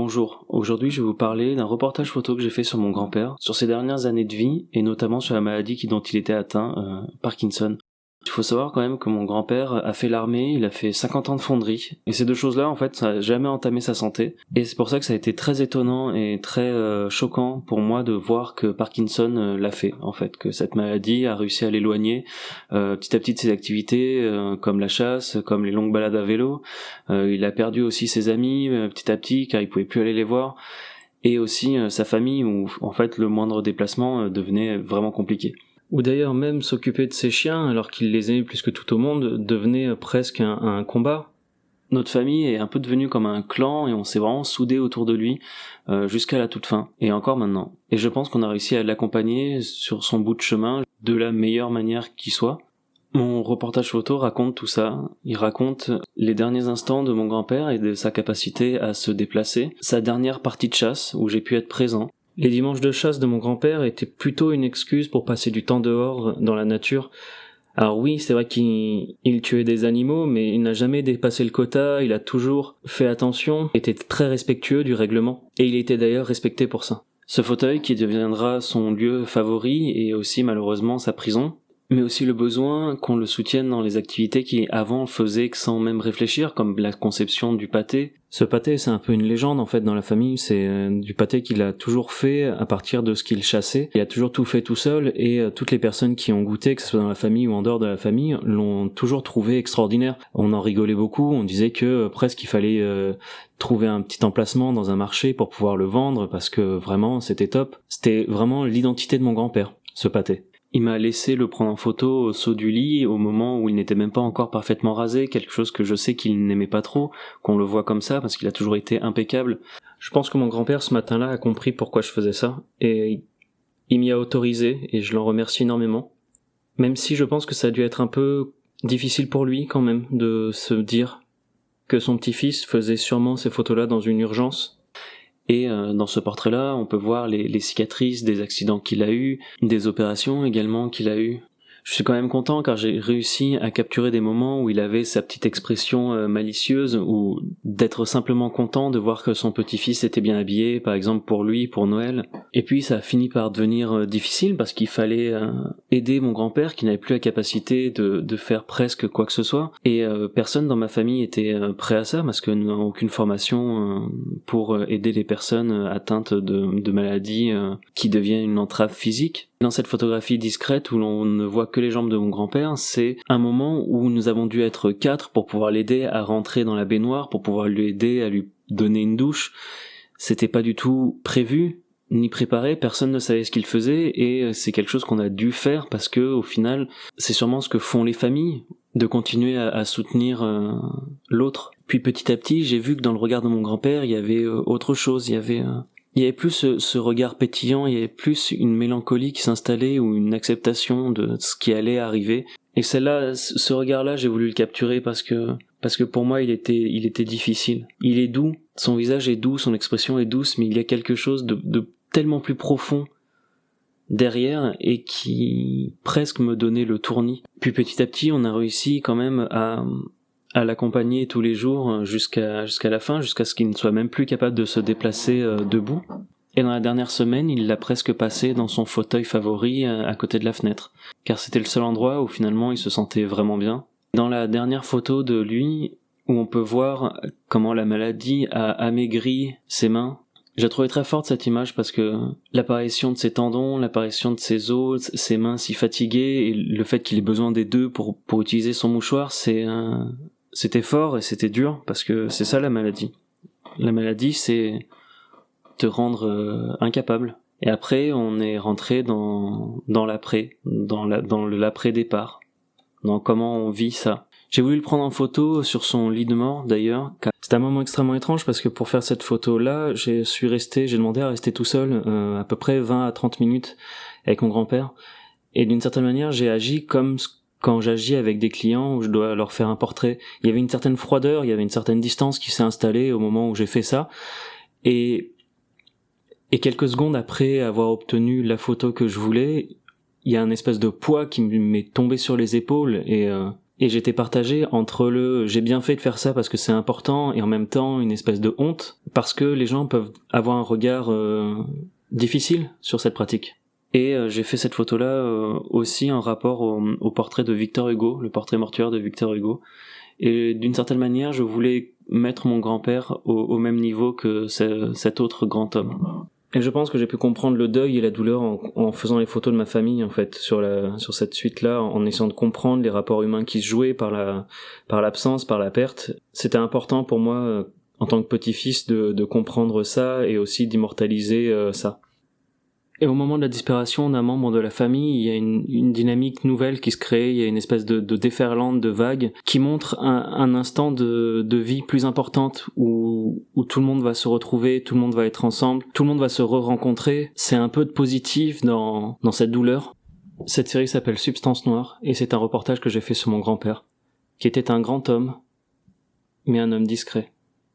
Bonjour, aujourd'hui je vais vous parler d'un reportage photo que j'ai fait sur mon grand-père, sur ses dernières années de vie et notamment sur la maladie dont il était atteint, Parkinson. Il faut savoir quand même que mon grand-père a fait l'armée, il a fait 50 ans de fonderie, et ces deux choses-là en fait ça n'a jamais entamé sa santé, et c'est pour ça que ça a été très étonnant et très choquant pour moi de voir que Parkinson l'a fait en fait, que cette maladie a réussi à l'éloigner petit à petit de ses activités comme la chasse, comme les longues balades à vélo. Il a perdu aussi ses amis petit à petit car il pouvait plus aller les voir, et aussi sa famille où en fait le moindre déplacement devenait vraiment compliqué. Ou d'ailleurs même s'occuper de ses chiens alors qu'il les aimait plus que tout au monde devenait presque un combat. Notre famille est un peu devenue comme un clan et on s'est vraiment soudés autour de lui jusqu'à la toute fin et encore maintenant. Et je pense qu'on a réussi à l'accompagner sur son bout de chemin de la meilleure manière qui soit. Mon reportage photo raconte tout ça. Il raconte les derniers instants de mon grand-père et de sa capacité à se déplacer, sa dernière partie de chasse où j'ai pu être présent. Les dimanches de chasse de mon grand-père étaient plutôt une excuse pour passer du temps dehors, dans la nature. Alors oui, c'est vrai qu'il tuait des animaux, mais il n'a jamais dépassé le quota, il a toujours fait attention, était très respectueux du règlement, et il était d'ailleurs respecté pour ça. Ce fauteuil qui deviendra son lieu favori et aussi malheureusement sa prison, mais aussi le besoin qu'on le soutienne dans les activités qu'il avant faisait sans même réfléchir, comme la conception du pâté. Ce pâté, c'est un peu une légende en fait dans la famille, c'est du pâté qu'il a toujours fait à partir de ce qu'il chassait. Il a toujours tout fait tout seul et toutes les personnes qui ont goûté, que ce soit dans la famille ou en dehors de la famille, l'ont toujours trouvé extraordinaire. On en rigolait beaucoup, on disait que presque il fallait trouver un petit emplacement dans un marché pour pouvoir le vendre parce que vraiment c'était top. C'était vraiment l'identité de mon grand-père, ce pâté. Il m'a laissé le prendre en photo au saut du lit au moment où il n'était même pas encore parfaitement rasé, quelque chose que je sais qu'il n'aimait pas trop, qu'on le voit comme ça parce qu'il a toujours été impeccable. Je pense que mon grand-père ce matin-là a compris pourquoi je faisais ça et il m'y a autorisé et je l'en remercie énormément. Même si je pense que ça a dû être un peu difficile pour lui quand même de se dire que son petit-fils faisait sûrement ces photos-là dans une urgence. Et dans ce portrait-là, on peut voir les cicatrices des accidents qu'il a eus, des opérations également qu'il a eues. Je suis quand même content car j'ai réussi à capturer des moments où il avait sa petite expression malicieuse ou d'être simplement content de voir que son petit-fils était bien habillé, par exemple pour lui, pour Noël. Et puis ça a fini par devenir difficile parce qu'il fallait aider mon grand-père qui n'avait plus la capacité de faire presque quoi que ce soit. Et personne dans ma famille était prêt à ça parce que nous n'avons aucune formation pour aider les personnes atteintes de maladies qui deviennent une entrave physique. Dans cette photographie discrète où l'on ne voit que les jambes de mon grand-père, c'est un moment où nous avons dû être 4 pour pouvoir l'aider à rentrer dans la baignoire, pour pouvoir l'aider à lui donner une douche. C'était pas du tout prévu, ni préparé, personne ne savait ce qu'il faisait et c'est quelque chose qu'on a dû faire parce que au final, c'est sûrement ce que font les familles, de continuer à soutenir l'autre. Puis petit à petit, j'ai vu que dans le regard de mon grand-père, il y avait autre chose, il y avait plus ce regard pétillant, il y avait plus une mélancolie qui s'installait ou une acceptation de ce qui allait arriver. Et celle-là, ce regard-là, j'ai voulu le capturer parce que pour moi, il était difficile. Il est doux, son visage est doux, son expression est douce, mais il y a quelque chose de tellement plus profond derrière et qui presque me donnait le tournis. Puis petit à petit, on a réussi quand même à l'accompagner tous les jours jusqu'à la fin, jusqu'à ce qu'il ne soit même plus capable de se déplacer debout. Et dans la dernière semaine, il l'a presque passé dans son fauteuil favori à côté de la fenêtre, car c'était le seul endroit où finalement il se sentait vraiment bien. Dans la dernière photo de lui, où on peut voir comment la maladie a amaigri ses mains, j'ai trouvé très forte cette image parce que l'apparition de ses tendons, l'apparition de ses os, ses mains si fatiguées, et le fait qu'il ait besoin des deux pour utiliser son mouchoir, c'était fort et c'était dur parce que c'est ça la maladie. La maladie, c'est te rendre incapable. Et après, on est rentré dans l'après, dans l'après-départ, dans comment on vit ça. J'ai voulu le prendre en photo sur son lit de mort d'ailleurs. C'était un moment extrêmement étrange parce que pour faire cette photo-là, j'ai demandé à rester tout seul à peu près 20 à 30 minutes avec mon grand-père. Et d'une certaine manière, j'ai agi comme quand j'agis avec des clients où je dois leur faire un portrait. Il y avait une certaine froideur, il y avait une certaine distance qui s'est installée au moment où j'ai fait ça. Et quelques secondes après avoir obtenu la photo que je voulais, il y a un espèce de poids qui m'est tombé sur les épaules et Et j'étais partagé entre j'ai bien fait de faire ça parce que c'est important et en même temps une espèce de honte parce que les gens peuvent avoir un regard difficile sur cette pratique. Et j'ai fait cette photo-là aussi en rapport au portrait de Victor Hugo, le portrait mortuaire de Victor Hugo. Et d'une certaine manière, je voulais mettre mon grand-père au même niveau que cet autre grand homme. Et je pense que j'ai pu comprendre le deuil et la douleur en faisant les photos de ma famille, en fait, sur cette suite-là, en essayant de comprendre les rapports humains qui se jouaient par l'absence, par la perte. C'était important pour moi, en tant que petit-fils, de comprendre ça et aussi d'immortaliser ça. Et au moment de la disparition d'un membre de la famille, il y a une dynamique nouvelle qui se crée, il y a une espèce de déferlante, de vague, qui montre un instant de vie plus importante où tout le monde va se retrouver, tout le monde va être ensemble, tout le monde va se re-rencontrer. C'est un peu de positif dans cette douleur. Cette série s'appelle Substance Noire, et c'est un reportage que j'ai fait sur mon grand-père, qui était un grand homme, mais un homme discret.